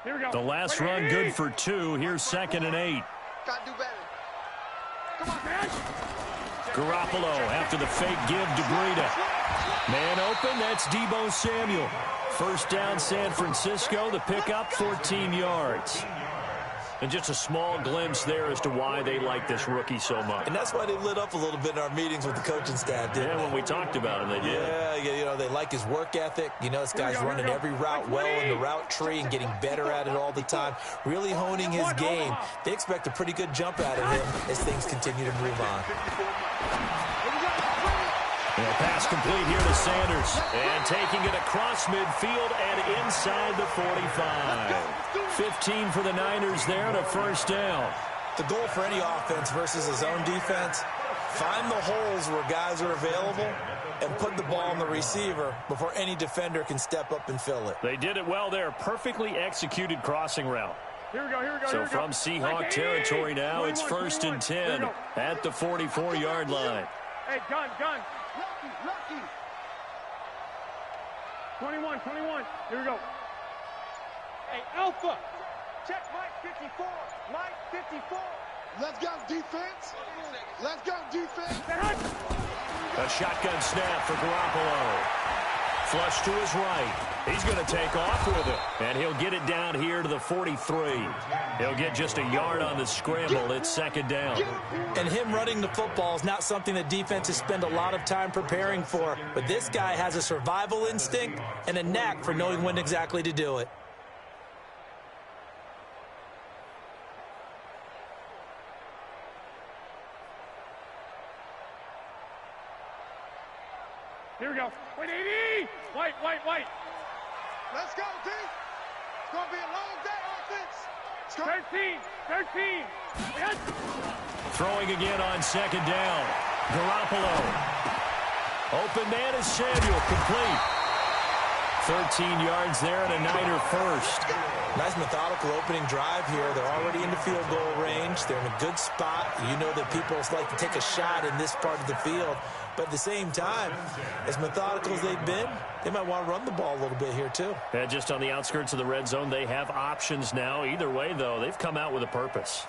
Here we go. The last run good for 2. Here's 2nd and 8. Got to do better. Come on, man. Garoppolo after the fake give to Breida. Man open, that's Deebo Samuel. First down, San Francisco. The pickup, 14 yards. And just a small glimpse there as to why they like this rookie so much. And that's why they lit up a little bit in our meetings with the coaching staff, didn't they? When we talked about him, they did. Yeah, you know, they like his work ethic. You know, this guy's running every route well in the route tree and getting better at it all the time, really honing his game. They expect a pretty good jump out of him as things continue to move on. And a pass complete here to Sanders. And taking it across midfield and inside the 45. 15 for the Niners there and a first down. The goal for any offense versus a zone defense, find the holes where guys are available and put the ball on the receiver before any defender can step up and fill it. They did it well there. Perfectly executed crossing route. Here we go, here we go. So from Seahawk territory now, it's 1st and 10 at the 44-yard line. Hey, gun. Lucky. 21. Here we go. Hey, Alpha. Check Mike 54. Mike 54. Let's go, defense. A shotgun snap for Garoppolo. Flush to his right. He's going to take off with it. And he'll get it down here to the 43. He'll get just a yard on the scramble. It's 2nd down. And him running the football is not something that defenses spend a lot of time preparing for. But this guy has a survival instinct and a knack for knowing when exactly to do it. Here we go. Wait, 80! Wait. Let's go, D. It's going to be a long day, offense. 13. Yes. Throwing again on 2nd down. Garoppolo. Open man is Samuel. Complete. 13 yards there and a Niner first. Nice methodical opening drive here. They're already in the field goal range. They're in a good spot. You know that people like to take a shot in this part of the field. But at the same time, as methodical as they've been, they might want to run the ball a little bit here too. And just on the outskirts of the red zone, they have options now. Either way, though, they've come out with a purpose.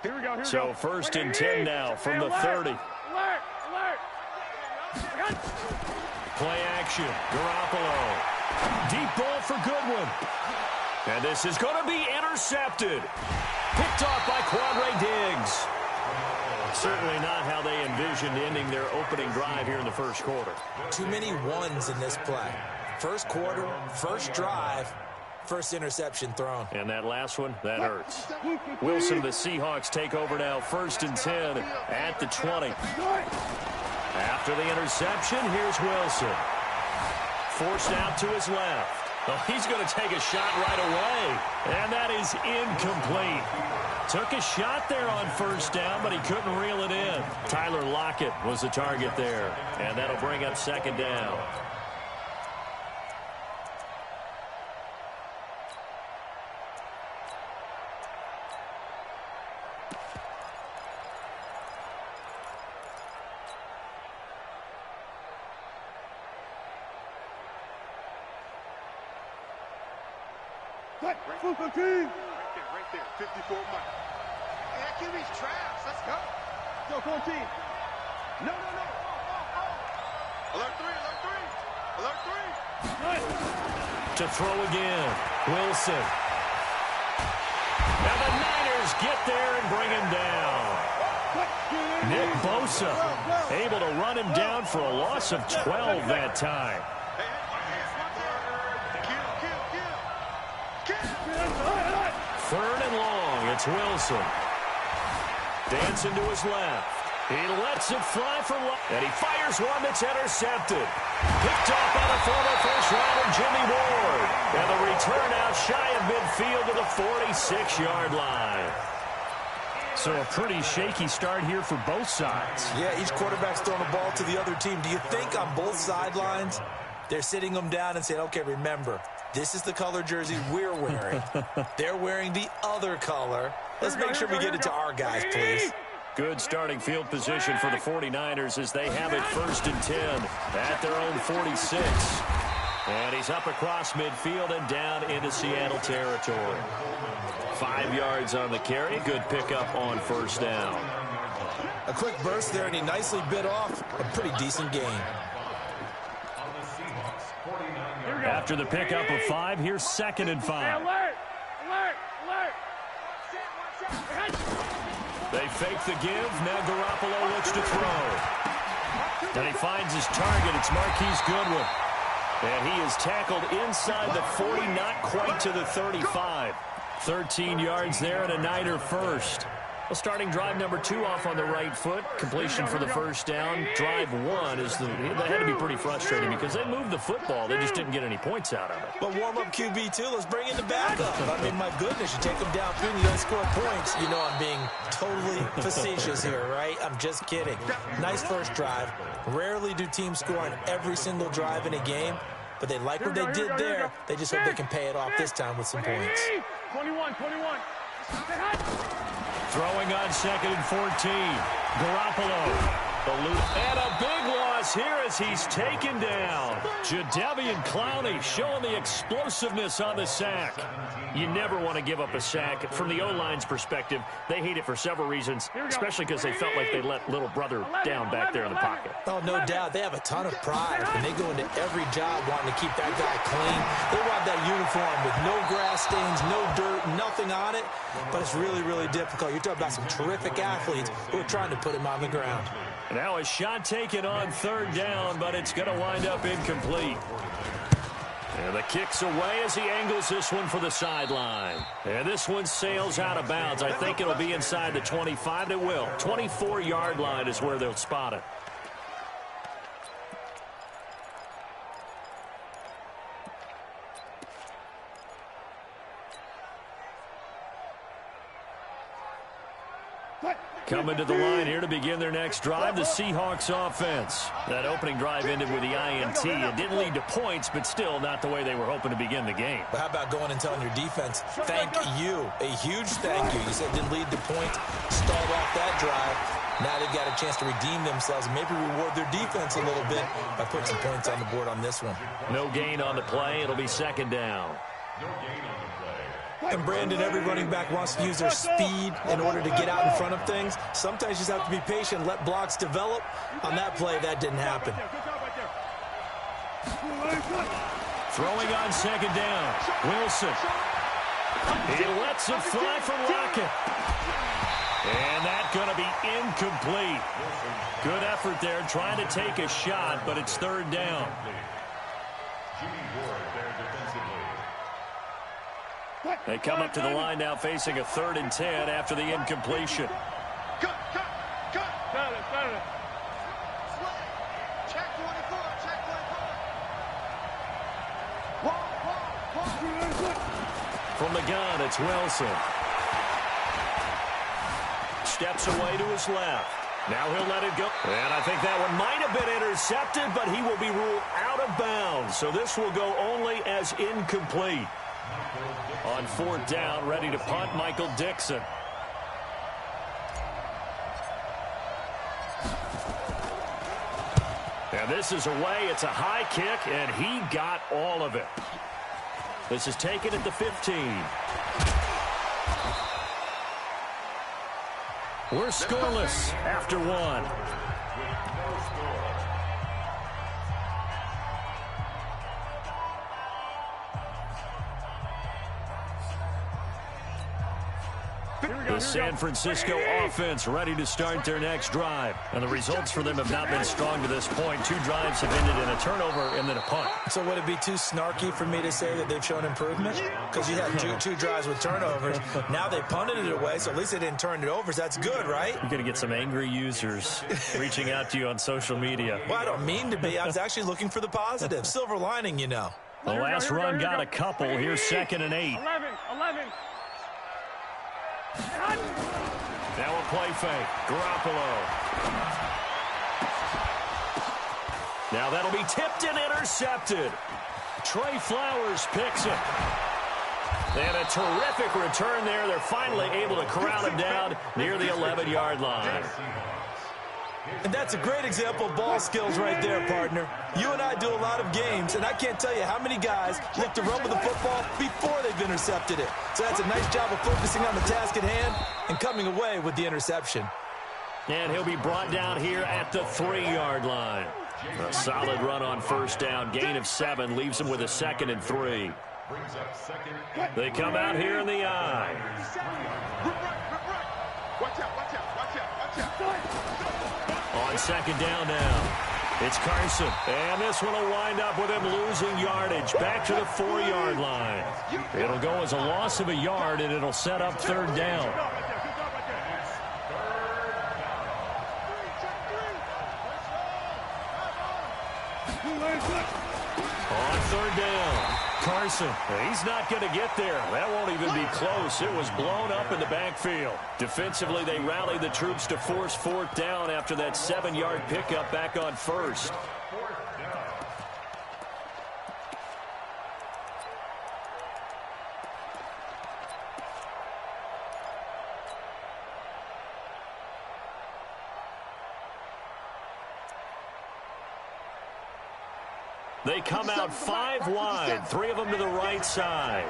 Here we go. So 1st and 10 now from the 30. Alert. Play action. Garoppolo. Deep ball for Goodwin. And this is going to be intercepted. Picked off by Quadre Diggs. Certainly not how they envisioned ending their opening drive here in the first quarter. Too many ones in this play. First quarter, first drive, first interception thrown. And that last one, that hurts. Wilson of the Seahawks take over now. 1st and 10 at the 20. After the interception, here's Wilson. Forced out to his left. Oh, he's going to take a shot right away. And that is incomplete. Took a shot there on 1st down, but he couldn't reel it in. Tyler Lockett was the target there. And that'll bring up 2nd down. Right there. 54 Mike. Hey, that QB's trash. Let's go. Go, 14. No. Alert 3. To throw again. Wilson. Now the Niners get there and bring him down. Nick Bosa able to run him down for a loss of 12 that time. Third and long, it's Wilson. Dancing to his left. He lets it fly for long, and he fires one that's intercepted. Picked off by the former first-rounder Jimmy Ward. And the return out shy of midfield to the 46-yard line. So a pretty shaky start here for both sides. Yeah, each quarterback's throwing the ball to the other team. Do you think on both sidelines they're sitting them down and saying, okay, remember, this is the color jersey we're wearing. They're wearing the other color. Let's make sure we get it to our guys, please. Good starting field position for the 49ers as they have it 1st and 10 at their own 46. And he's up across midfield and down into Seattle territory. 5 yards on the carry. Good pickup on 1st down. A quick burst there, and he nicely bit off a pretty decent gain. After the pickup of 5, here's 2nd and 5. Alert! Alert! Alert! They fake the give. Now Garoppolo looks to throw. And he finds his target. It's Marquise Goodwin. And he is tackled inside the 40, not quite to the 35. 13 yards there and a Niner first. Well, starting drive number 2 off on the right foot. Completion for the 1st down. Drive 1 is that had to be pretty frustrating because they moved the football. They just didn't get any points out of it. But warm-up QB, too. Let's bring in the backup. I mean, my goodness, you take them down 3 and you don't score points. You know I'm being totally facetious here, right? I'm just kidding. Nice first drive. Rarely do teams score on every single drive in a game, but they like what they did there. They just hope they can pay it off this time with some points. 21. Throwing on 2nd and 14. Garoppolo. And a big loss here as he's taken down. Jadeveon Clowney showing the explosiveness on the sack. You never want to give up a sack. From the O-line's perspective, they hate it for several reasons, especially because they felt like they let little brother down back there in the pocket. Oh, no doubt. They have a ton of pride, and they go into every job wanting to keep that guy clean. They want that uniform with no grass stains, no dirt, nothing on it, but it's really, really difficult. You're talking about some terrific athletes who are trying to put him on the ground. Now a shot taken on 3rd down, but it's going to wind up incomplete. And the kick's away as he angles this one for the sideline. And this one sails out of bounds. I think it'll be inside the 25. It will. 24-yard line is where they'll spot it. Coming to the line here to begin their next drive, the Seahawks offense. That opening drive ended with the INT. It didn't lead to points, but still not the way they were hoping to begin the game. But how about going and telling your defense, thank you, a huge thank you. You said it didn't lead to points, stalled off that drive. Now they've got a chance to redeem themselves and maybe reward their defense a little bit by putting some points on the board on this one. No gain on the play. It'll be 2nd down. And Brandon, every running back wants to use their speed in order to get out in front of things. Sometimes you just have to be patient, let blocks develop. On that play, that didn't happen. Throwing on 2nd down. Wilson. He lets it fly for Lockett. And that's going to be incomplete. Good effort there, trying to take a shot, but it's 3rd down. They come up to the line now facing a 3rd and 10 after the incompletion. Cut. Check 24. From the gun, it's Wilson. Steps away to his left. Now he'll let it go. And I think that one might have been intercepted, but he will be ruled out of bounds. So this will go only as incomplete. On 4th down, ready to punt, Michael Dixon. And this is away. It's a high kick, and he got all of it. This is taken at the 15. We're scoreless after 1. The San Francisco offense ready to start their next drive. And the results for them have not been strong to this point. 2 drives have ended in a turnover and then a punt. So would it be too snarky for me to say that they've shown improvement? Because you had two drives with turnovers. Now they punted it away, so at least they didn't turn it over. So that's good, right? You're going to get some angry users reaching out to you on social media. Well, I don't mean to be. I was actually looking for the positive. Silver lining, you know. The last run got a couple. Here's 2nd and 8. 11. Now a play fake. Garoppolo. Now that'll be tipped and intercepted. Trey Flowers picks it. And a terrific return there. They're finally able to corral him down near the 11-yard line. And that's a great example of ball skills right there, partner. You and I do a lot of games, and I can't tell you how many guys look to run with the football before they've intercepted it. So that's a nice job of focusing on the task at hand and coming away with the interception. And he'll be brought down here at the 3-yard line. A solid run on first down. Gain of 7 leaves him with a 2nd and 3. They come out here in the I. Watch out, watch out, watch out, watch out. On second down now, it's Carson. And this one will wind up with him losing yardage back to the 4-yard line. It'll go as a loss of a yard, and it'll set up 3rd down. On 3rd down, Carson. He's not going to get there. That won't even be close. It was blown up in the backfield. Defensively, they rallied the troops to force 4th down after that 7-yard pickup back on 1st. They come out 5 wide, 3 of them to the right side.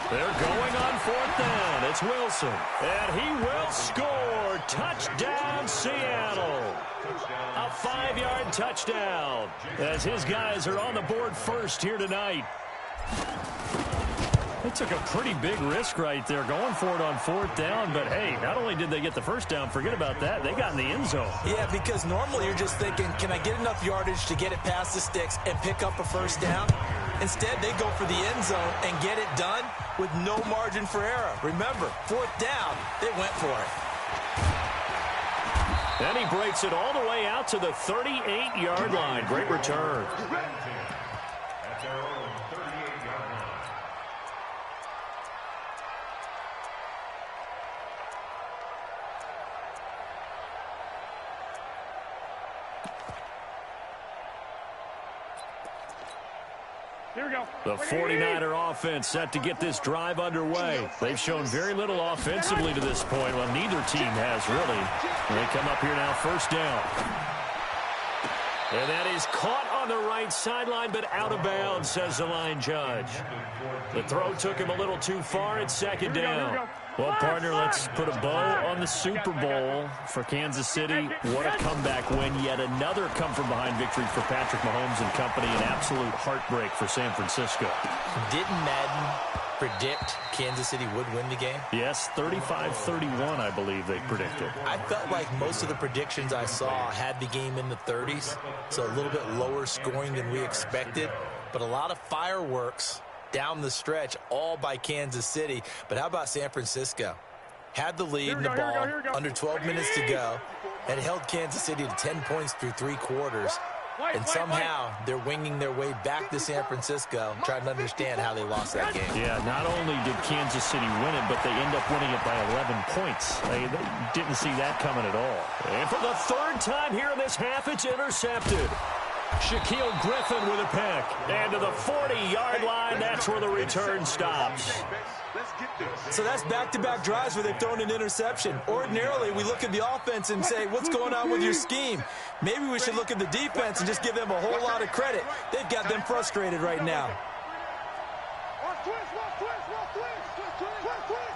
They're going on 4th down. It's Wilson, and he will score. Touchdown, Seattle. A 5-yard touchdown as his guys are on the board first here tonight. They took a pretty big risk right there going for it on 4th down, but hey, not only did they get the first down, forget about that, they got in the end zone. Yeah, because normally you're just thinking, can I get enough yardage to get it past the sticks and pick up a first down? Instead, they go for the end zone and get it done with no margin for error. Remember, 4th down, they went for it. And he breaks it all the way out to the 38-yard line. Great return. Here we go. The 49er offense set to get this drive underway. They've shown very little offensively to this point. Well, neither team has really. They come up here now, 1st down. And that is caught on the right sideline, but out of bounds, says the line judge. The throw took him a little too far. It's 2nd down. Well, partner, let's put a bow on the Super Bowl for Kansas City. What a comeback win. Yet another come-from-behind victory for Patrick Mahomes and company. An absolute heartbreak for San Francisco. Didn't Madden predict Kansas City would win the game? Yes, 35-31, I believe they predicted. I felt like most of the predictions I saw had the game in the 30s, so a little bit lower scoring than we expected, but a lot of fireworks down the stretch, all by Kansas City. But how about San Francisco? Had the lead in the ball, under 12 minutes to go, and held Kansas City to 10 points through 3 quarters. And somehow they're winging their way back to San Francisco, trying to understand how they lost that game. Yeah, not only did Kansas City win it, but they end up winning it by 11 points. They didn't see that coming at all. And for the 3rd time here in this half, it's intercepted. Shaquille Griffin with a pick. And to the 40-yard line, that's where the return stops. So that's back-to-back drives where they've thrown an interception. Ordinarily, we look at the offense and say, what's going on with your scheme? Maybe we should look at the defense and just give them a whole lot of credit. They've got them frustrated right now. Watch twist, watch twist, watch twist, twist, twist.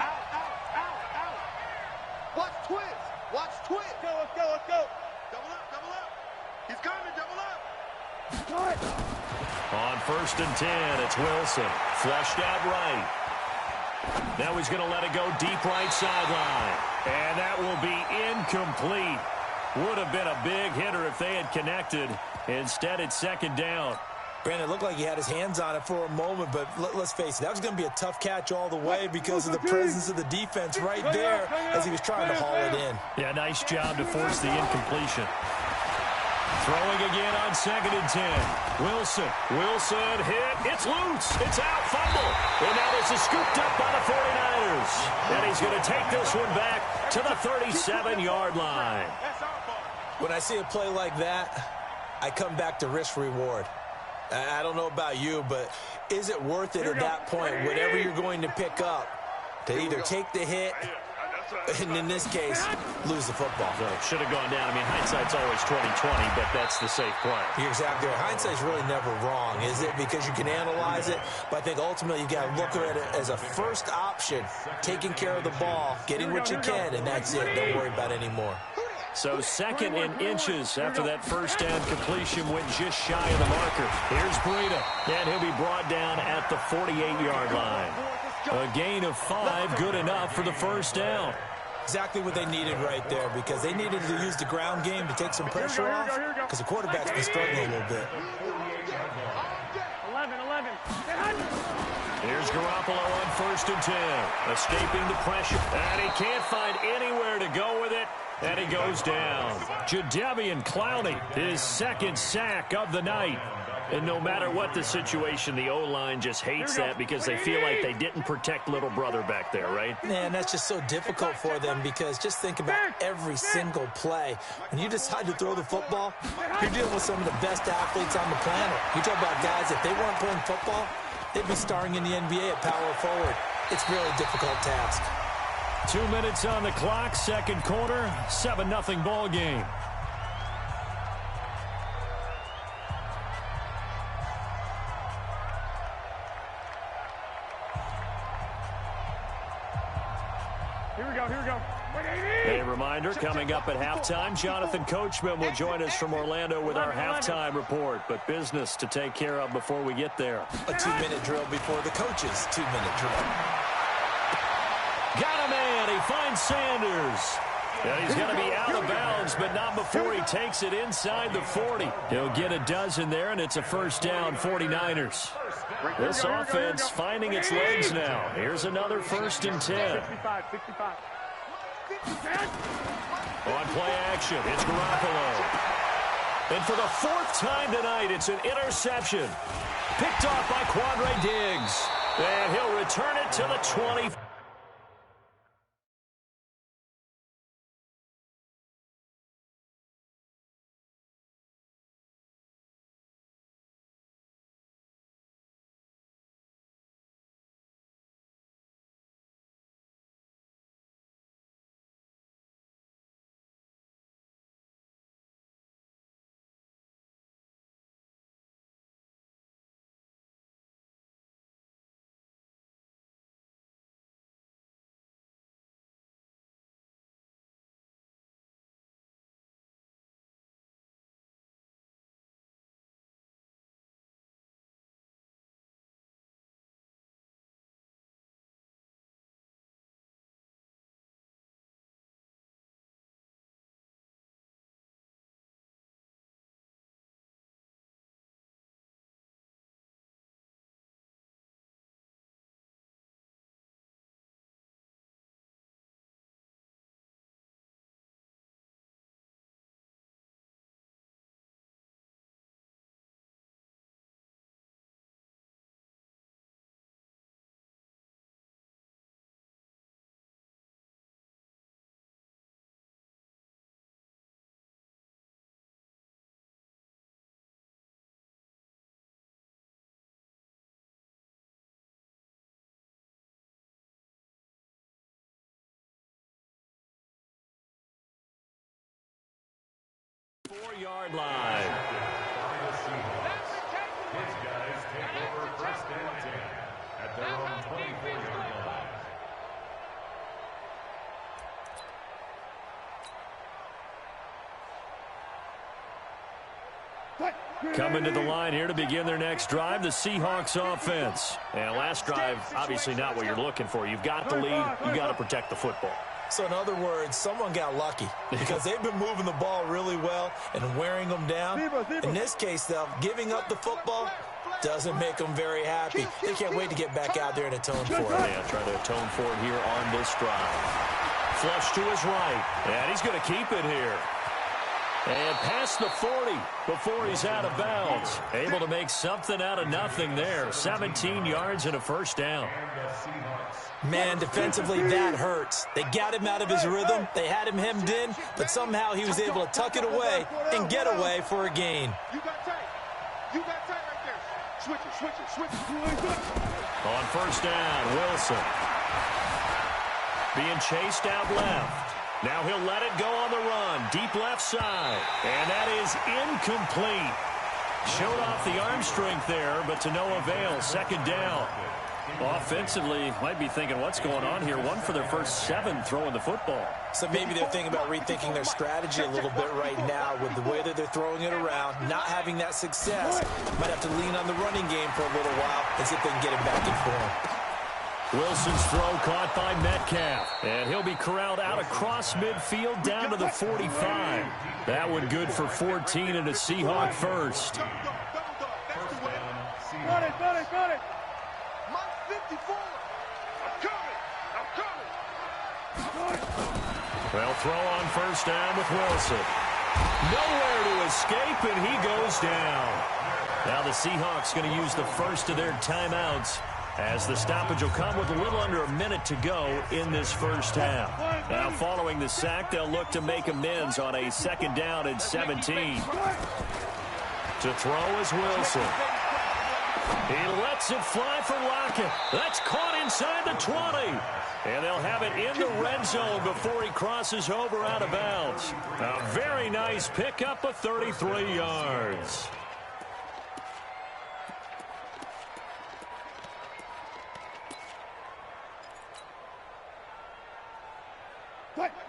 Out, out, out, out. Watch twist, watch twist. Let's go, let's go, let's go. Double up, double up. He's coming, double up. On 1st and 10, it's Wilson. Flushed out right. Now he's going to let it go deep right sideline. And that will be incomplete. Would have been a big hitter if they had connected. Instead, it's 2nd down. Brandon, it looked like he had his hands on it for a moment, but let's face it, that was going to be a tough catch all the way because of the presence of the defense right there as he was trying to haul it in. Yeah, nice job to force the incompletion. Throwing again on 2nd and 10. Wilson hit. It's loose. It's out. Fumble. And now this is scooped up by the 49ers. And he's going to take this one back to the 37-yard line. When I see a play like that, I come back to risk-reward. I don't know about you, but is it worth it at that point, whatever you're going to pick up, to either take the hit, and in this case, lose the football? So should have gone down. I mean, hindsight's always 20/20, but that's the safe play. You're exactly right. Hindsight's really never wrong, is it? Because you can analyze it, but I think ultimately you got to look at it as a first option, taking care of the ball, getting what you can, and that's it. Don't worry about any more. So second in inches after that first down completion went just shy of the marker. Here's Breida, and he'll be brought down at the 48-yard line. A gain of 5, good enough for the first down. Exactly what they needed right there, because they needed to use the ground game to take some pressure off, because the quarterback's been struggling a little bit. 11. Here's Garoppolo on 1st and 10, escaping the pressure, and he can't find anywhere to go with it, and he goes down. Jadeveon Clowney, his second sack of the night. And no matter what the situation, the O-line just hates that because they feel like they didn't protect little brother back there, right? Man, that's just so difficult for them, because just think about every single play. When you decide to throw the football, you're dealing with some of the best athletes on the planet. You talk about guys, if they weren't playing football, they'd be starring in the NBA at power forward. It's a really difficult task. 2 minutes on the clock, second quarter, 7-0 ball game. Here we go. A reminder, coming up at halftime, Jonathan Coachman will join us from Orlando with our halftime report. But business to take care of before we get there. A 2-minute drill before the coach's 2-minute drill. Got a man. He finds Sanders. Yeah, he's going to be out of bounds, but not before he takes it inside the 40. He'll get a dozen there, and it's a first down, 49ers. This offense finding its legs now. Here's another 1st and 10. 65. On play action, it's Garoppolo. And for the 4th time tonight, it's an interception. Picked off by Quandre Diggs. And he'll return it to the 20. Four-yard line. His guys take over 1st and 10 at their own 24-yard line. Coming to the line here to begin their next drive, the Seahawks offense. And last drive, obviously not what you're looking for. You've got the lead. You've got to protect the football. So in other words, someone got lucky because they've been moving the ball really well and wearing them down. In this case, though, giving up the football doesn't make them very happy. They can't wait to get back out there and atone for it. Yeah, try to atone for it here on this drive. Flush to his right, and he's going to keep it here. And past the 40 before he's out of bounds. Able to make something out of nothing there. 17 yards and a first down. Man, defensively, that hurts. They got him out of his rhythm. They had him hemmed in, but somehow he was able to tuck it away and get away for a gain. You got tight right there. Switch it. On first down, Wilson. Being chased out left. Now he'll let it go on the run. Deep left side. And that is incomplete. Showed off the arm strength there, but to no avail. Second down. Offensively, might be thinking, what's going on here? One for their first 7 throwing the football. So maybe they're thinking about rethinking their strategy a little bit right now with the way that they're throwing it around, not having that success. Might have to lean on the running game for a little while and see if they can get it back in form. Wilson's throw caught by Metcalf. And he'll be corralled out across midfield down to the 45. That one good for 14 and a Seahawk first. Got it. Mike 54. I'm coming. Well, throw on first down with Wilson. Nowhere to escape, and he goes down. Now the Seahawks going to use the first of their timeouts, as the stoppage will come with a little under a minute to go in this first half. Now, following the sack, they'll look to make amends on a second down and 17. To throw is Wilson. He lets it fly for Lockett. That's caught inside the 20. And they'll have it in the red zone before he crosses over out of bounds. A very nice pickup of 33 yards.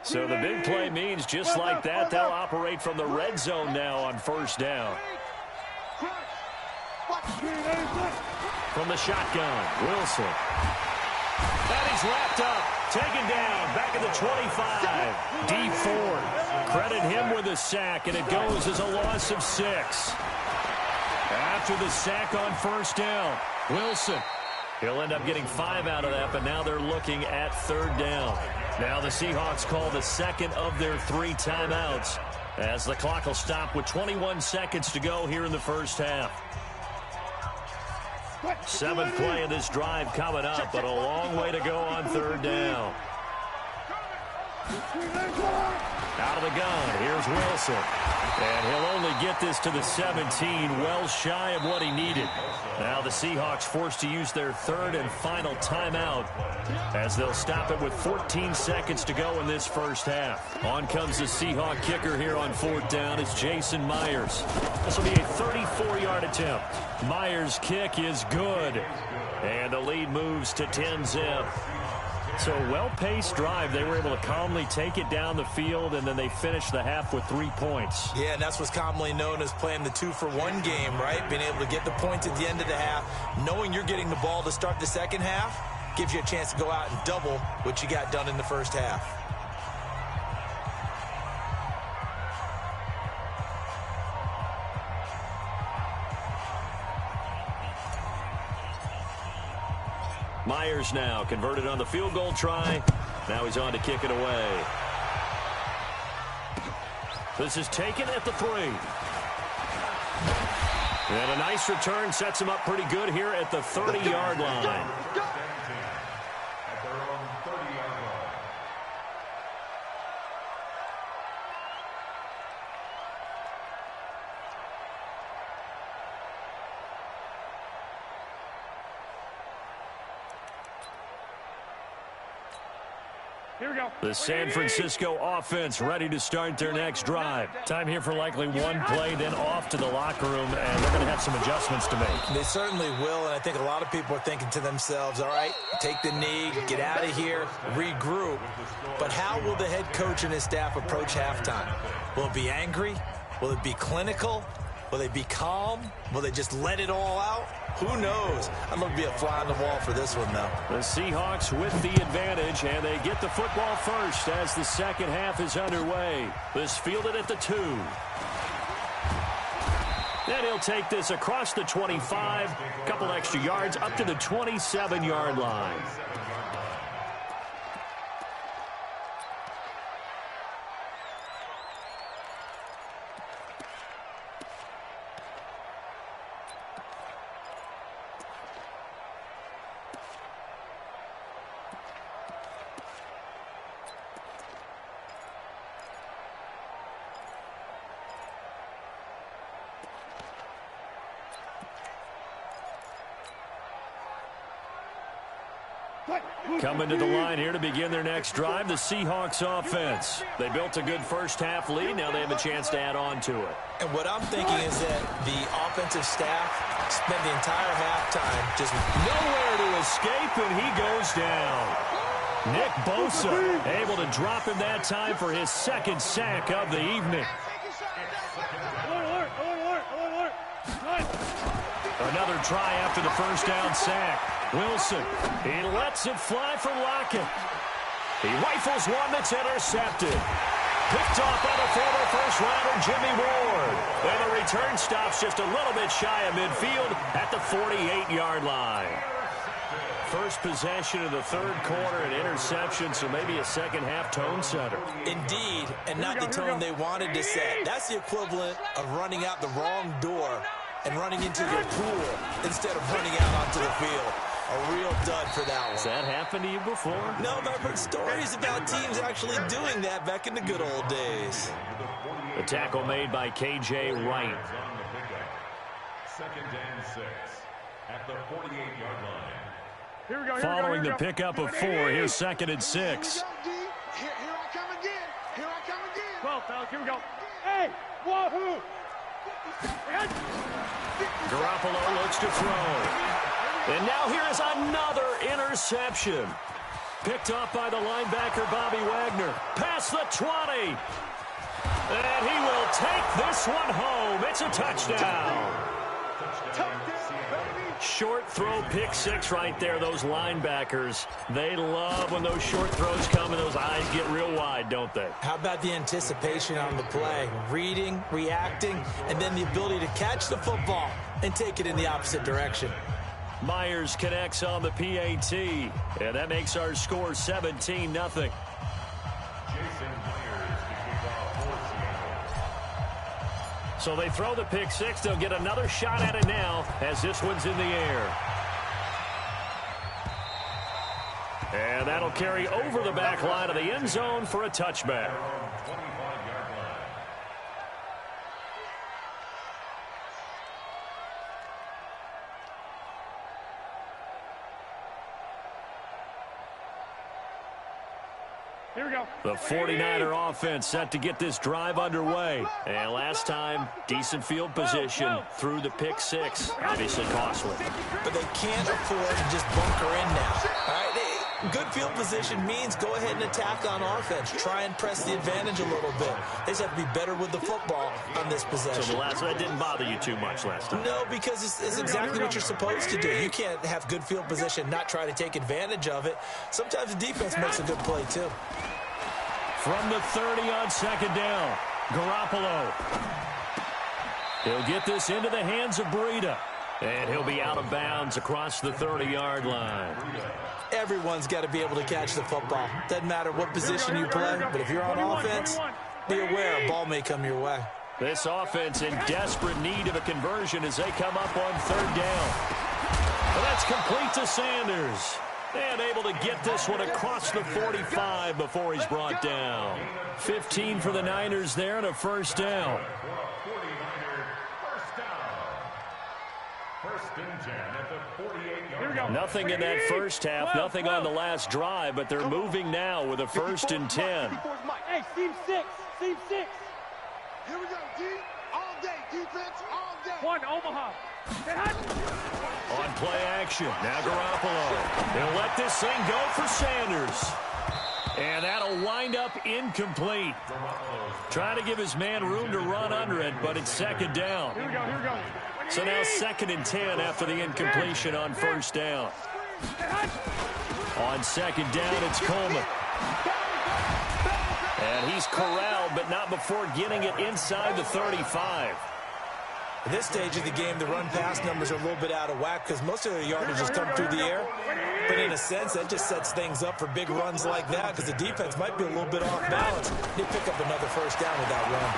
So the big play means just like that, they'll operate from the red zone now on first down. From the shotgun, Wilson. And he's wrapped up, taken down, back at the 25. D Ford, credit him with a sack, and it goes as a loss of 6. After the sack on first down, Wilson. He'll end up getting 5 out of that, but now they're looking at third down. Now the Seahawks call the second of their 3 timeouts, as the clock will stop with 21 seconds to go here in the first half. 7th play of this drive coming up, but a long way to go on third down. Out of the gun, here's Wilson. And he'll only get this to the 17, well shy of what he needed. Now the Seahawks forced to use their third and final timeout, as they'll stop it with 14 seconds to go in this first half. On comes the Seahawk kicker here on fourth down. It's Jason Myers. This will be a 34-yard attempt. Myers' kick is good. And the lead moves to 10-zip. So a well-paced drive. They were able to calmly take it down the field, and then they finished the half with 3 points. Yeah, and that's what's commonly known as playing the 2-for-1 game, right? Being able to get the points at the end of the half. Knowing you're getting the ball to start the second half gives you a chance to go out and double what you got done in the first half. Myers now converted on the field goal try. Now he's on to kick it away. This is taken at the 3. And a nice return sets him up pretty good here at the 30-yard line. At their own 30-yard line. Here we go. The San Francisco offense ready to start their next drive. Time here for likely one play, then off to the locker room, and they're going to have some adjustments to make. They certainly will, and I think a lot of people are thinking to themselves, all right, take the knee, get out of here, regroup. But how will the head coach and his staff approach halftime? Will it be angry? Will it be clinical? Will they be calm? Will they just let it all out? Who knows? I'd love to be a fly on the wall for this one, though. The Seahawks with the advantage, and they get the football first as the second half is underway. This fielded at the 2. Then he'll take this across the 25, a couple extra yards up to the 27-yard line. Coming to the line here to begin their next drive, the Seahawks offense. They built a good first-half lead. Now they have a chance to add on to it. And what I'm thinking is that the offensive staff spent the entire halftime just nowhere to escape, and he goes down. Nick Bosa able to drop him that time for his second sack of the evening. Another try after the first down sack. Wilson, he lets it fly for Lockett. He rifles one that's intercepted. Picked off by the former first-rounder Jimmy Ward. And the return stops just a little bit shy of midfield at the 48-yard line. First possession of the third quarter, an interception, so maybe a second-half tone setter. Indeed, and not the tone they wanted to set. That's the equivalent of running out the wrong door and running into your pool instead of running out onto the field. A real dud for that one. Has that happened to you before? No, but I've heard stories about teams actually doing that back in the good old days. The tackle made by K.J. Wright. Second and 6 at the 48-yard line. Here we go. Following the pickup of 4, here's second and 6. Here I come again. Here I come again. 12, fellas. Here we go. Hey, wahoo! Garoppolo looks to throw. And now here is another interception. Picked off by the linebacker, Bobby Wagner. Past the 20. And he will take this one home. It's a touchdown. Short throw, pick six right there. Those linebackers, they love when those short throws come and those eyes get real wide, don't they? How about the anticipation on the play? Reading, reacting, and then the ability to catch the football and take it in the opposite direction. Myers connects on the PAT, and that makes our score 17-0. So they throw the pick six. They'll get another shot at it now as this one's in the air. And that'll carry over the back line of the end zone for a touchback. Here we go. The 49er offense set to get this drive underway. And last time, decent field position through the pick six. Obviously costly. But they can't afford to just bunker in now. All right, good field position means go ahead and attack on offense. Try and press the advantage a little bit. They just have to be better with the football on this possession. So that didn't bother you too much last time? No, because it's exactly what you're supposed to do. You can't have good field position, not try to take advantage of it. Sometimes the defense makes a good play, too. From the 30 on second down, Garoppolo. He'll get this into the hands of Breida. And he'll be out of bounds across the 30-yard line. Everyone's got to be able to catch the football. Doesn't matter what position you play, but if you're on offense, be aware a ball may come your way. This offense in desperate need of a conversion as they come up on third down. Well, that's complete to Sanders. And able to get this one across the 45 before he's brought down. 15 for the Niners there and a first down. Nothing in that first half, nothing on the last drive, but they're moving now with a first and 10. Hey, Steve 6. Steve 6. Here we go, D. All day, defense, all day. One, Omaha. On play action, now Garoppolo. They'll let this thing go for Sanders. And that'll wind up incomplete. Trying to give his man room to run under it, but it's second down. Here we go, here we go. So now second and 10 after the incompletion on first down. On second down, it's Coleman. And he's corralled, but not before getting it inside the 35. At this stage of the game, the run-pass numbers are a little bit out of whack because most of their yardage has come through the air. But in a sense, that just sets things up for big runs like that because the defense might be a little bit off balance. They pick up another first down with that run.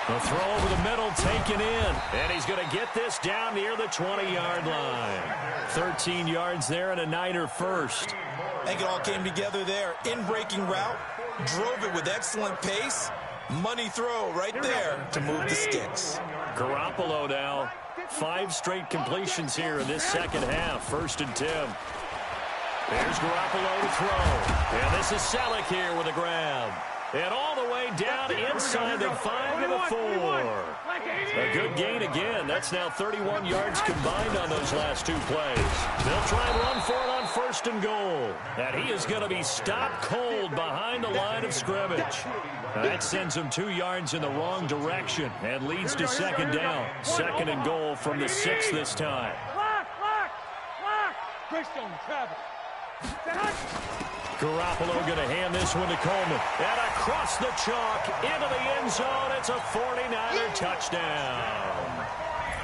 The throw over the middle taken in. And he's going to get this down near the 20-yard line. 13 yards there and a Niner first. I think it all came together there. In-breaking route, drove it with excellent pace. Money throw right there to move the sticks. Garoppolo now. 5 straight completions here in this second half. First and 10. There's Garoppolo to throw. And this is Selleck here with a grab. And all the way down inside the 5 to the 4. A good gain again. That's now 31 yards combined on those last 2 plays. They'll try and run for it on 1st and goal. And he is going to be stopped cold behind the line of scrimmage. That sends him 2 yards in the wrong direction and leads to 2nd down. 2nd and goal from the 6 this time. Garoppolo going to hand this one to Coleman. And across the chalk into the end zone. It's a 49er touchdown.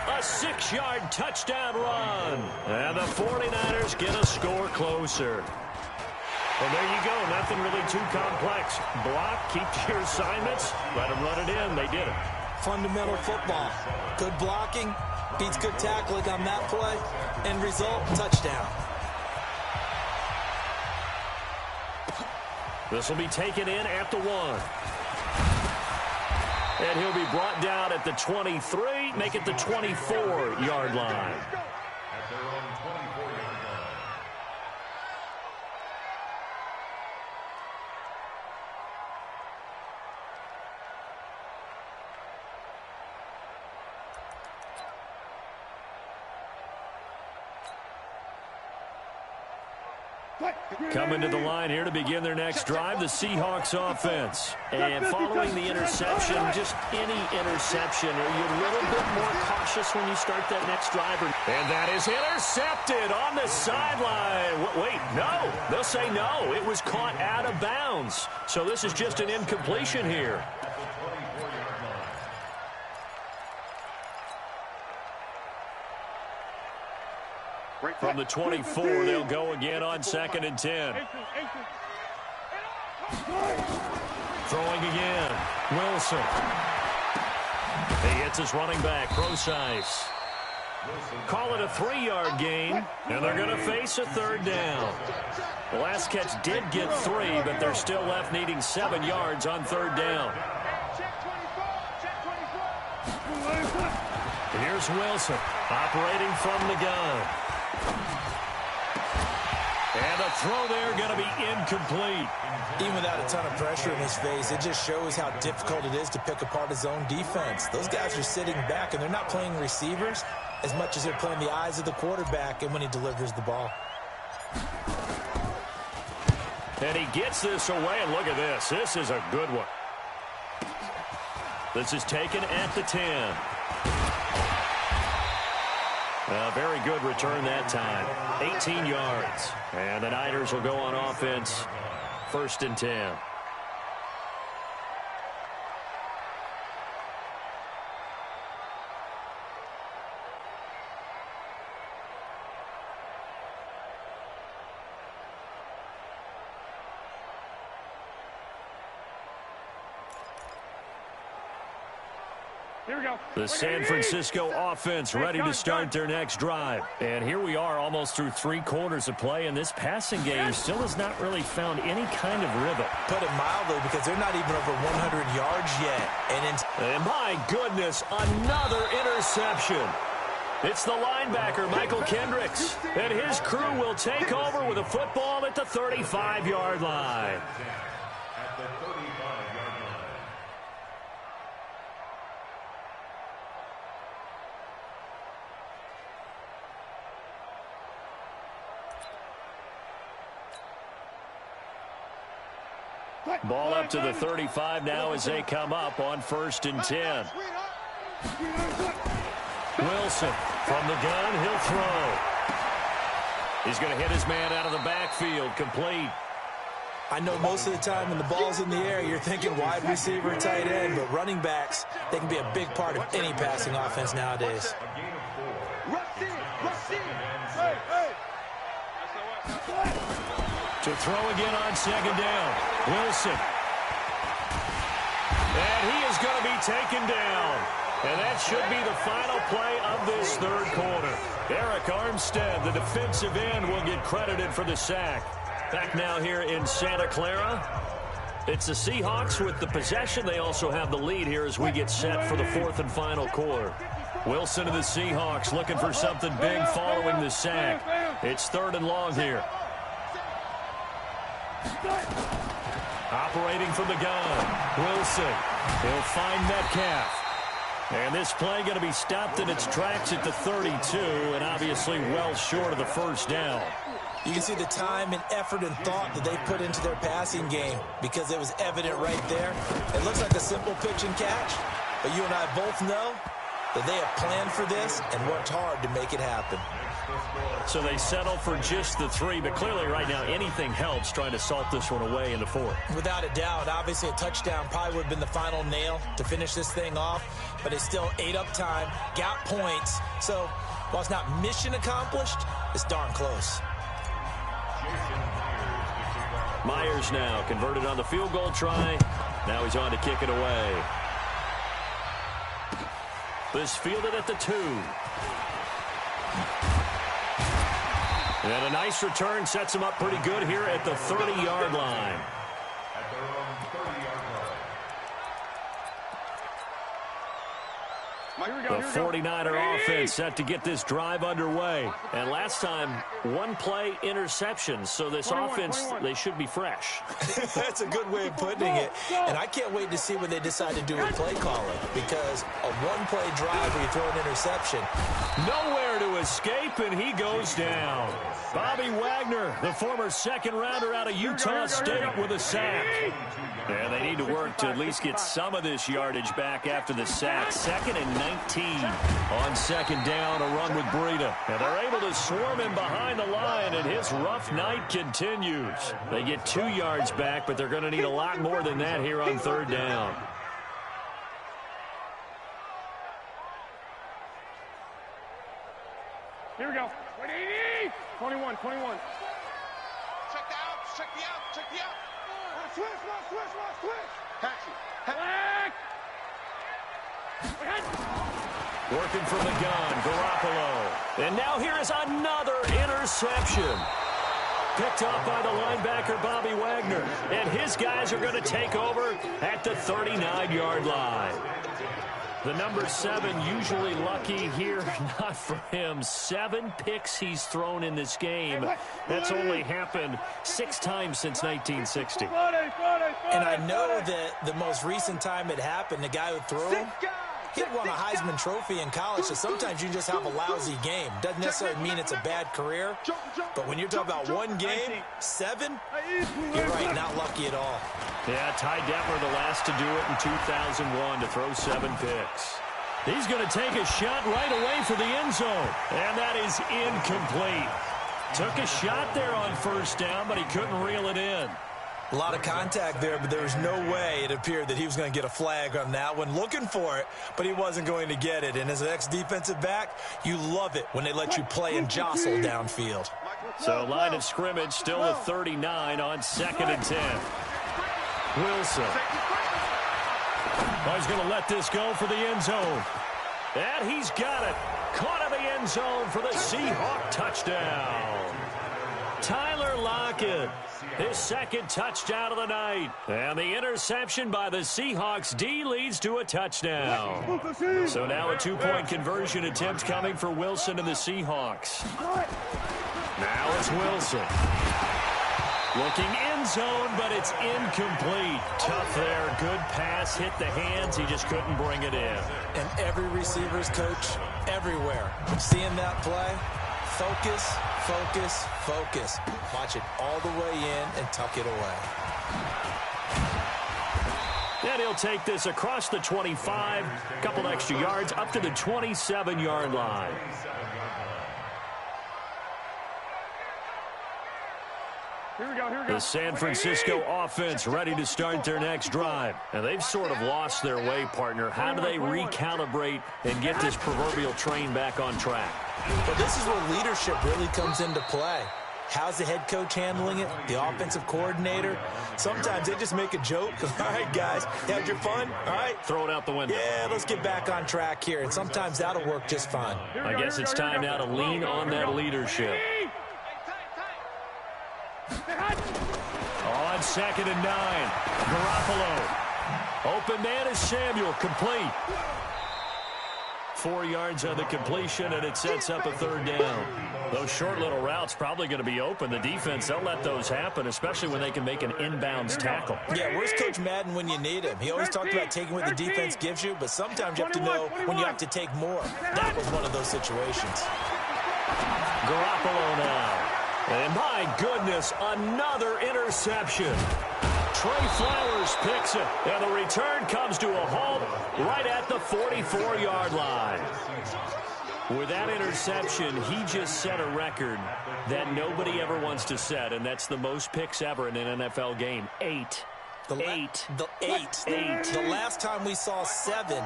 A 6-yard touchdown run. And the 49ers get a score closer. And there you go. Nothing really too complex. Block, keep to your assignments, let them run it in. They did it. Fundamental football. Good blocking beats good tackling on that play. End result, touchdown. This will be taken in at the 1. And he'll be brought down at the 23, make it the 24-yard line. At their own 24-yard line. Coming to the line here to begin their next drive, the Seahawks offense. And following the interception, just any interception, are you a little bit more cautious when you start that next drive? And that is intercepted on the sideline. Wait, no. They'll say no. It was caught out of bounds. So this is just an incompletion here. From the 24, they'll go again on 2nd and 10. Throwing again. Wilson. He hits his running back, Procise. Call it a 3-yard gain, and they're going to face a 3rd down. The last catch did get 3, but they're still left needing 7 yards on 3rd down. Here's Wilson operating from the gun. And the throw there going to be incomplete. Even without a ton of pressure in his face, it just shows how difficult it is to pick apart his own defense. Those guys are sitting back, and they're not playing receivers as much as they're playing the eyes of the quarterback and when he delivers the ball. And he gets this away, and look at this. This is a good one. This is taken at the 10. A very good return that time. 18 yards. And the Niners will go on offense. 1st and 10. Here we go. The San Francisco offense ready to start their next drive. And here we are almost through 3 quarters of play, and this passing game still has not really found any kind of rhythm. Put it mildly, because they're not even over 100 yards yet. And my goodness, another interception. It's the linebacker, Michael Kendricks, and his crew will take over with a football at the 35-yard line. At the 35-yard line. Ball up to the 35 now as they come up on 1st and 10. Wilson from the gun, he'll throw. He's going to hit his man out of the backfield, complete. I know most of the time when the ball's in the air, you're thinking wide receiver, tight end, but running backs, they can be a big part of any passing offense nowadays. To throw again on 2nd down. Wilson. And he is going to be taken down. And that should be the final play of this 3rd quarter. Eric Armstead, the defensive end, will get credited for the sack. Back now here in Santa Clara. It's the Seahawks with the possession. They also have the lead here as we get set for the 4th and final quarter. Wilson and the Seahawks looking for something big following the sack. It's 3rd and long here. Operating from the gun, Wilson. He'll find Metcalf. And this play going to be stopped in its tracks at the 32, and obviously well short of the first down. You can see the time and effort and thought that they put into their passing game because it was evident right there. It looks like a simple pitch and catch, but you and I both know that they have planned for this and worked hard to make it happen. So they settle for just the 3, but clearly right now anything helps trying to salt this one away into 4. Without a doubt, obviously a touchdown probably would have been the final nail to finish this thing off, but it's still ate up time, got points. So while it's not mission accomplished, it's darn close. Myers now converted on the field goal try. Now he's on to kick it away. This fielded at the 2. And a nice return sets him up pretty good here at the 30-yard line. At their own 30-yard line. The 49er offense set to get this drive underway. And last time, one play interception. So this offense, they should be fresh. That's a good way of putting it. And I can't wait to see what they decide to do with play calling, because a one-play drive where you throw an interception. Nowhere to escape, and he goes down. Bobby Wagner, the former second-rounder out of Utah State, with a sack. And they need to work to at least get some of this yardage back after the sack. 2nd and 19 on second down, a run with Breida. And they're able to swarm him behind the line, and his rough night continues. They get 2 yards back, but they're going to need a lot more than that here on 3rd down. Here we go. 21. Check the out. Check the out. Check the out. Switch. Patch it. Working from the gun, Garoppolo. And now here is another interception. Picked off by the linebacker, Bobby Wagner. And his guys are going to take over at the 39-yard line. The number 7 usually lucky here, not for him. 7 picks he's thrown in this game. That's only happened 6 times since 1960. And I know that the most recent time it happened, the guy who threw him, he had won a Heisman Trophy in college, so sometimes you just have a lousy game. Doesn't necessarily mean it's a bad career, but when you're talking about one game, 7, you're right, not lucky at all. Yeah, Ty Detmer, the last to do it in 2001, to throw 7 picks. He's going to take a shot right away for the end zone, and that is incomplete. Took a shot there on first down, but he couldn't reel it in. A lot of contact there, but there was no way it appeared that he was going to get a flag on that one. Looking for it, but he wasn't going to get it. And as an ex-defensive back, you love it when they let you play and jostle downfield. So line of scrimmage still a 39 on 2nd and 10. Wilson. He's going to let this go for the end zone. And he's got it. Caught in the end zone for the Seahawk touchdown. Tyler Lockett, his 2nd touchdown of the night. And the interception by the Seahawks D leads to a touchdown. So now a 2-point conversion attempt coming for Wilson and the Seahawks. Now it's Wilson. Looking end zone, but it's incomplete. Tough there. Good pass. Hit the hands. He just couldn't bring it in. And every receiver's coach everywhere, seeing that play, focus, focus, focus. Watch it all the way in and tuck it away. And he'll take this across the 25, a couple extra yards, up to the 27-yard line. Here we go. The San Francisco offense ready to start their next drive. And they've sort of lost their way, partner. How do they recalibrate and get this proverbial train back on track? But this is where leadership really comes into play. How's the head coach handling it? The offensive coordinator? Sometimes they just make a joke. All right, guys, you had your fun? All right. Throw it out the window. Yeah, let's get back on track here. And sometimes that'll work just fine. I guess it's time now to lean on that leadership. On 2nd and 9, Garoppolo. Open man is Samuel, complete. 4 yards on the completion, and it sets up a 3rd down. Those short little routes probably going to be open. The defense, they'll let those happen, especially when they can make an inbounds tackle. Yeah, where's Coach Madden when you need him? He always talked about taking what the defense gives you, but sometimes you have to know when you have to take more. That was one of those situations. Garoppolo now. And my goodness, another interception. Trey Flowers picks it, and the return comes to a halt right at the 44-yard line. With that interception, he just set a record that nobody ever wants to set, and that's the most picks ever in an NFL game. 8. Eight. The last time we saw 7,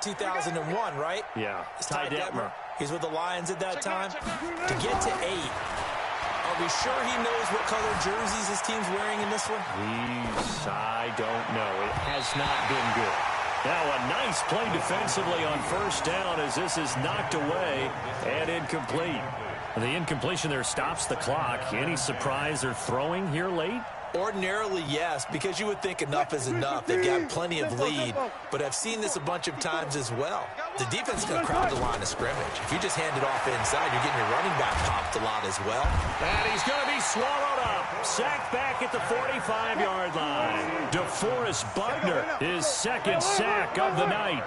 2001, right? Yeah. It's Ty Detmer. He's with the Lions at that time. To get to 8. Are we sure he knows what color jerseys his team's wearing in this one? I don't know. It has not been good. Now a nice play defensively on 1st down as this is knocked away and incomplete. The incompletion there stops the clock. Any surprise they're throwing here late? Ordinarily, yes, because you would think enough is enough. They've got plenty of lead, but I've seen this a bunch of times as well. The defense is going to crowd the line of scrimmage. If you just hand it off inside, you're getting your running back popped a lot as well. And he's going to be swallowed up. Sacked back at the 45-yard line. DeForest Buckner, his 2nd sack of the night.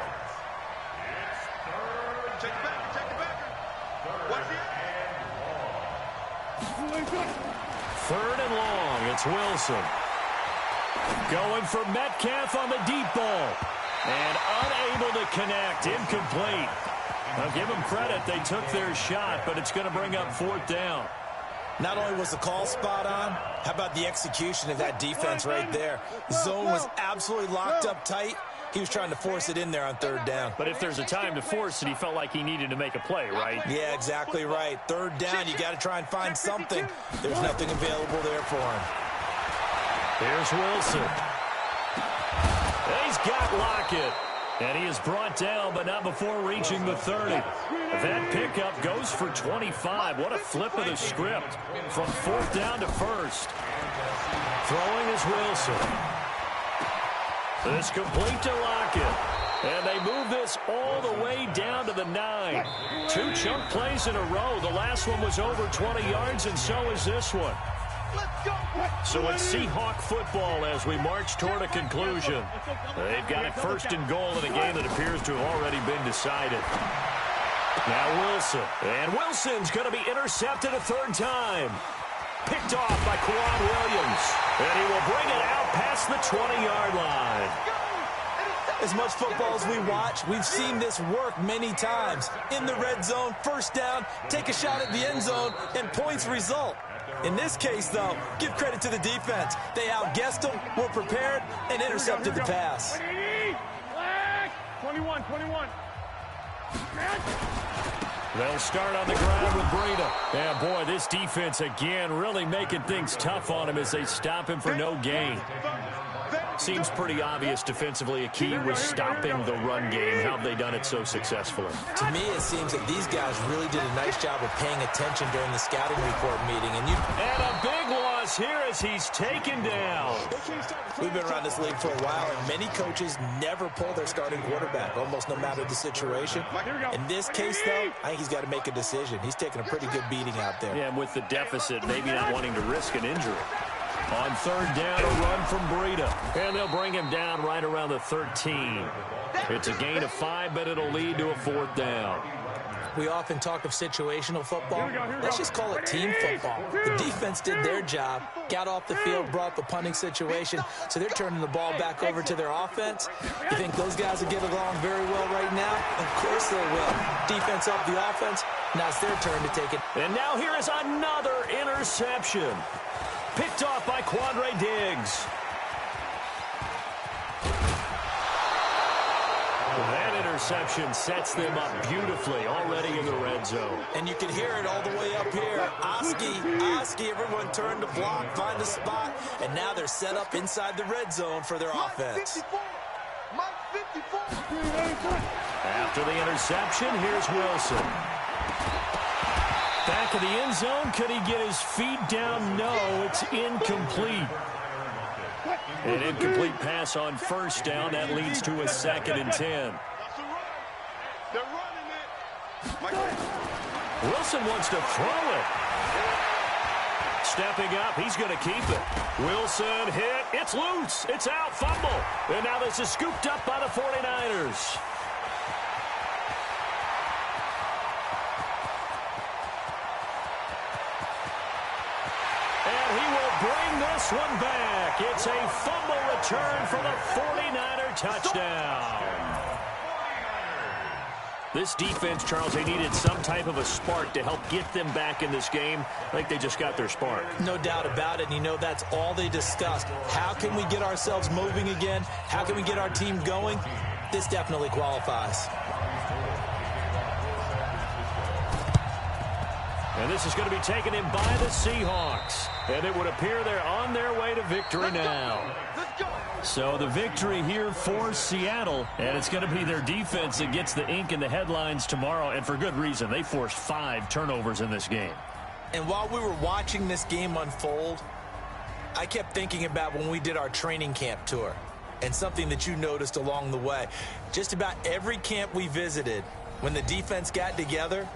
Check it back. Watch it. 3rd and long. It's Wilson. Going for Metcalf on the deep ball. And unable to connect. Incomplete. I'll give them credit. They took their shot, but it's going to bring up 4th down. Not only was the call spot on, how about the execution of that defense right there? Zone was absolutely locked up tight. He was trying to force it in there on 3rd down. But if there's a time to force it, he felt like he needed to make a play, right? Yeah, exactly right. 3rd down, you got to try and find something. There's nothing available there for him. Here's Wilson. He's got Lockett. And he is brought down, but not before reaching the 30. That pickup goes for 25. What a flip of the script. From 4th down to 1st. Throwing is Wilson. This complete to Lockett. And they move this all the way down to the 9. 2 chunk plays in a row. The last one was over 20 yards, and so is this one. So it's Seahawk football as we march toward a conclusion. They've got it 1st and goal in a game that appears to have already been decided. Now Wilson. And Wilson's going to be intercepted a 3rd time. Picked off by Quan Williams. And he will bring it out past the 20-yard line. As much football as we watch, we've seen this work many times. In the red zone, 1st down, take a shot at the end zone, and points result. In this case, though, give credit to the defense. They outguessed them, were prepared, and intercepted the pass. 21. They'll start on the ground with Breida. Yeah, boy, this defense again really making things tough on him as they stop him for no gain. Seems pretty obvious defensively a key was stopping the run game. How have they done it so successfully? To me, it seems that these guys really did a nice job of paying attention during the scouting report meeting. And a big loss here as he's taken down. We've been around this league for a while, and many coaches never pull their starting quarterback, almost no matter the situation. In this case, though, I think he's got to make a decision. He's taking a pretty good beating out there. Yeah, and with the deficit, maybe not wanting to risk an injury. On 3rd down, a run from Breida. And they'll bring him down right around the 13. It's a gain of 5, but it'll lead to a 4th down. We often talk of situational football. Let's just call it team football. The defense did their job, got off the field, brought the punting situation, so they're turning the ball back over to their offense. You think those guys will get along very well right now? Of course they will. Defense up the offense. Now it's their turn to take it. And now here is another interception. Picked off by Quandre Diggs. That interception sets them up beautifully already in the red zone. And you can hear it all the way up here. Oski, everyone turned to block, find a spot, and now they're set up inside the red zone for their offense. After the interception, here's Wilson. Back of the end zone, could he get his feet down? No, it's incomplete. An incomplete pass on 1st down. That leads to a 2nd and 10. They're running Wilson wants to throw it. Stepping up, he's going to keep it. Wilson hit. It's loose. It's out. Fumble. And now this is scooped up by the 49ers. And he will bring this one back. It's a fumble return for the 49er touchdown. This defense, Charles, they needed some type of a spark to help get them back in this game. I think they just got their spark. No doubt about it. And you know that's all they discussed. How can we get ourselves moving again? How can we get our team going? This definitely qualifies. And this is going to be taken in by the Seahawks. And it would appear they're on their way to victory now. So the victory here for Seattle, and it's going to be their defense that gets the ink in the headlines tomorrow, and for good reason. They forced 5 turnovers in this game. And while we were watching this game unfold, I kept thinking about when we did our training camp tour and something that you noticed along the way. Just about every camp we visited, when the defense got together,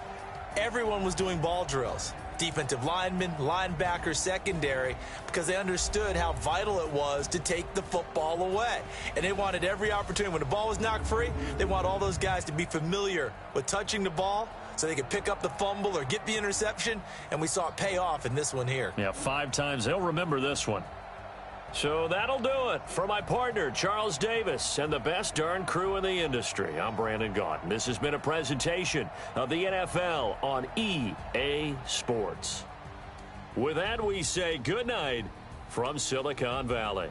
everyone was doing ball drills. Defensive linemen, linebackers, secondary, because they understood how vital it was to take the football away. And they wanted every opportunity. When the ball was knocked free, they want all those guys to be familiar with touching the ball so they could pick up the fumble or get the interception. And we saw it pay off in this one here. Yeah, 5 times. They'll remember this one. So that'll do it for my partner, Charles Davis, and the best darn crew in the industry. I'm Brandon Gaudin. This has been a presentation of the NFL on EA Sports. With that, we say good night from Silicon Valley.